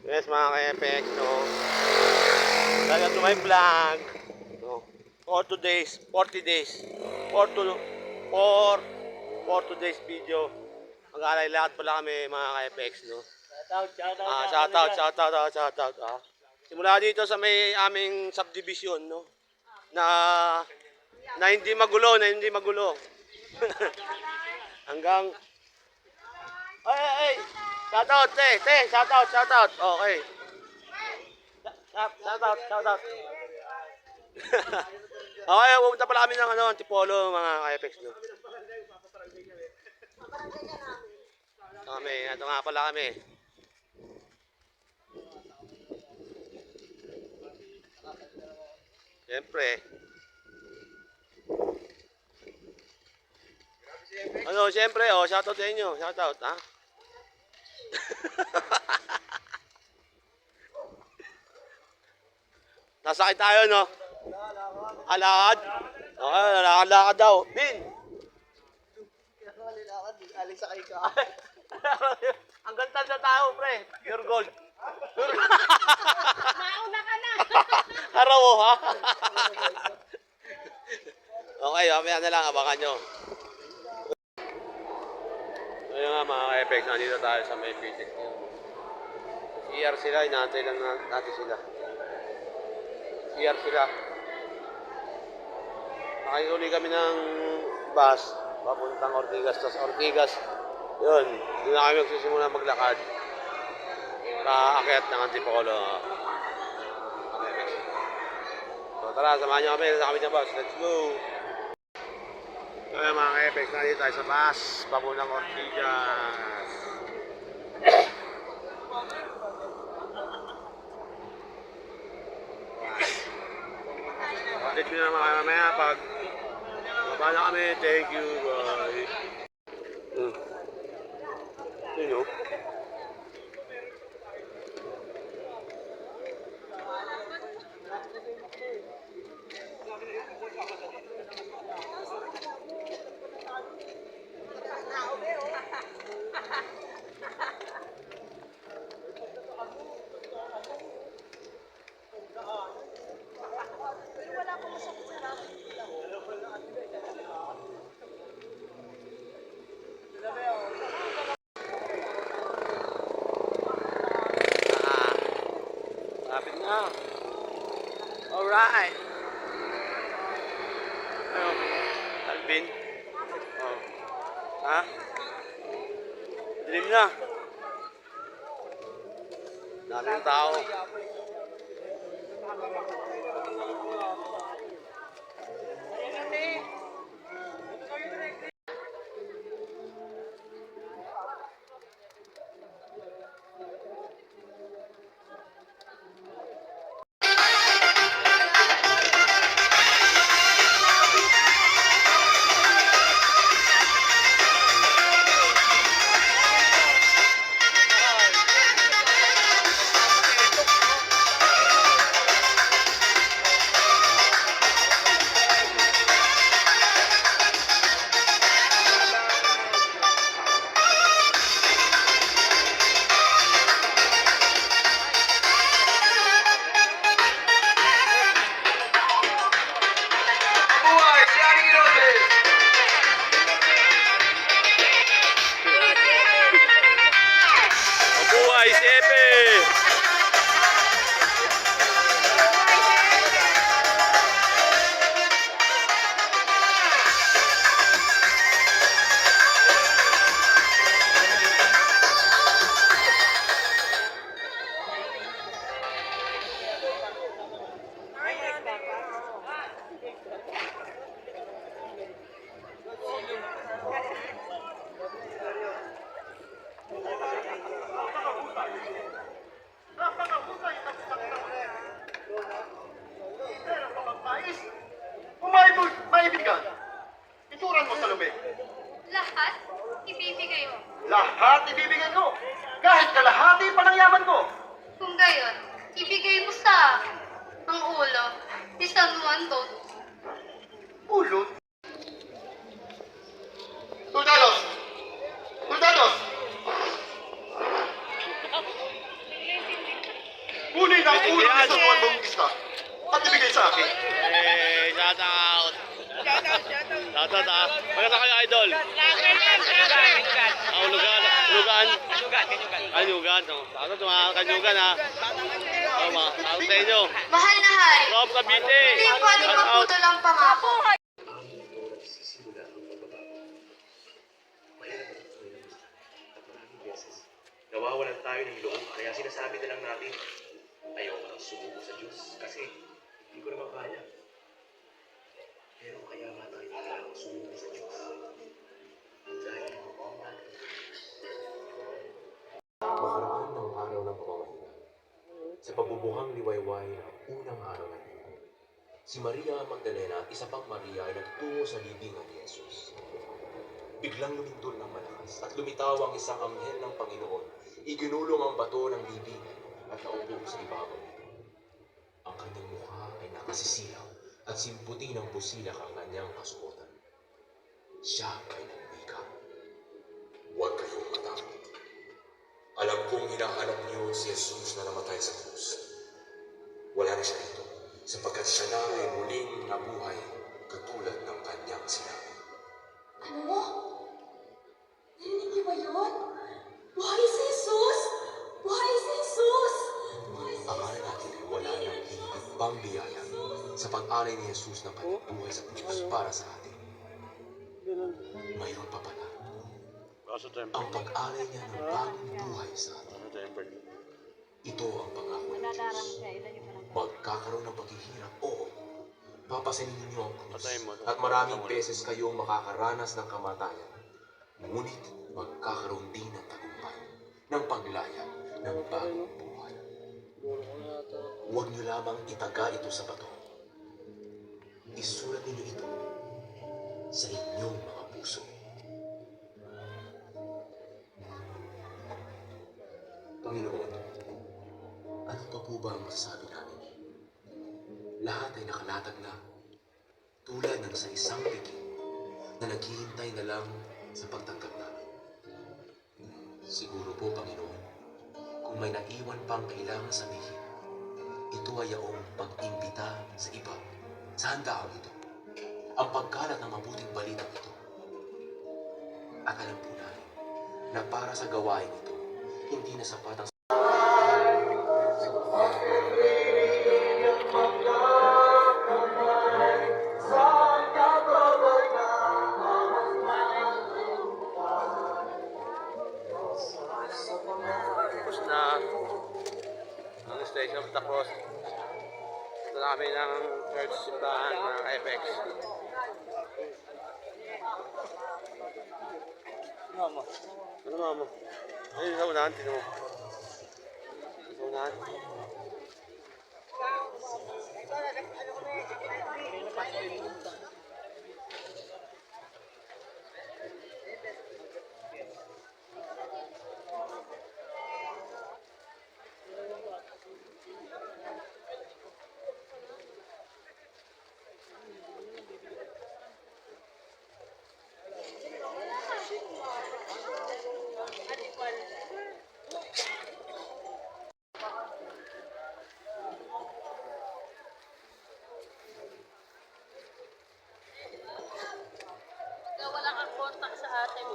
Yes, mga ka-FX, no? Welcome to my vlog. No? For today's, 40 days. For 4 days video. Mag-aalay lahat pala kami, mga ka-FX, no? Shoutout. Simula dito sa may aming subdivision, no? Na hindi magulo. Hanggang ay. Shoutout, shoutout. Okay. Shoutout. Okay, pupunta pala kami ng Antipolo, mga ka-FX, no? Ito nga pala kami. Siyempre. Siyempre, shoutout sa inyo. Shoutout, ha? Nasakit tayo, no? Alakad? Okay, lakad daw. Bin! Alis sa ka. Ang ganda na tao, pre. Pure gold. Mauna ka na. Araw, ha? Okay, mamaya na lang. Abangan nyo. Ayun nga, mga ka-FX. Nandito tayo sa may pitik. CR sila. Inaantay lang natin sila. CR sila. Nakikuli kami ng bus. Papuntang Ortigas. Tapos Ortigas. Yun. Doon na kami magsisimula maglakad. Paakyat ng Antipolo. So tara, samahan nyo kami. Sa kami ng bus. Let's go! Ayun mga ka-FX. Nandito tayo sa bus. Papuntang Ortigas. Update nyo na mamaya pag mababa na kami. Thank you. Bye. Yun yun. Lapit na. Alright. Ayun. Alvin. Oh. Ha? Dilim na. Daming tao. Mabuhay si Epe! Kunin ang ulo ng isang buwan mong isda at ibigay sa akin. Shout out! Shout out ah! Maganda kayo, idol! Lugan! Lugan! Ay, Lugan! Shout out mga kanyugan ha! Shout out sa inyo! Mahal na Hari, Rob Cavite! hindi pwedeng Shout out! maputol ang pangako. Nawawalan tayo ng loob, kaya sinasabi na lang natin, ayoko nang sumuko sa Diyos kasi hindi ko naman kaya. Pero kaya nga tayo kailangan sumuko sa Diyos. Dahil makaraan ng araw ng pamamagitan sa pagbubuhang liwayway ng unang araw ng linggo. Si Maria Magdalena at isa pang Maria ay nagtungo sa libingan ni Jesus. Biglang lumindol ng malakas at lumitaw ang isang anghel ng Panginoon. Iginulong ang bato ng libingan at naupo sa ibabaw nito. Ang kanyang mukha ay nakasisilaw at simputi ng busilak ang kanyang kasuotan. Siya ay nagwika. Huwag kayong matakot. Alam kong hinahanap niyo si Jesus na namatay sa krus. Wala na siya dito, sapagkat siya na ay muling nabuhay katulad ng kanyang sinabi. Ano? Narinig niyo ba yun? Buhay si Jesus! Buhay si Jesus! Buhay si Akala natin ay wala nang higit pang biyaya sa pag-alay ni Jesus ng kanyang buhay sa krus para sa atin. Mayroon pa pala Kaso temper. ang pag-alay niya ng bagong buhay sa atin. Kaso temper. Ito ang pangako ng Diyos. Magkakaroon ng paghihirap, oo. Papasanin ninyo ang krus Patayin mo. at maraming beses kayong makakaranas ng kamatayan. Ngunit magkakaroon din ng tagumpay, ng paglaya, ng bagong buhay. Huwag niyo lamang itaga ito sa bato. Isulat ninyo ito sa inyong mga puso. Panginoon, ano pa po ba ang masasabi namin? Lahat ay nakalatag na, tulad ng sa isang pikin na naghihintay na lang sa pagtanggap namin. Siguro po, Panginoon, kung may naiwan pang kailangan sabihin, ito ay yaong pag-imbita sa iba, sa handaan ito, ang pagkalat ng mabuting balitang ito. At alam po namin na para sa gawain ito, hindi na sapat ang Tapos na ang Station of the Cross. Ito na kami ng church simbahan ng FX. Ano mama? Ay, sa unahan, tinan mo. Sa unahan. Wala kang contact sa atin.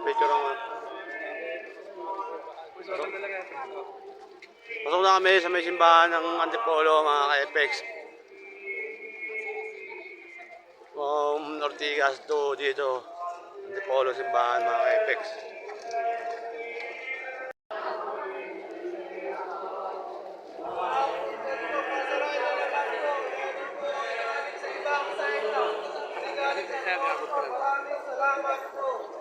Picture ako. Pasok na kami sa may simbahan ng Antipolo, mga ka-FX. From Ortigas to dito. Antipolo simbahan mga ka-FX. Salamat po.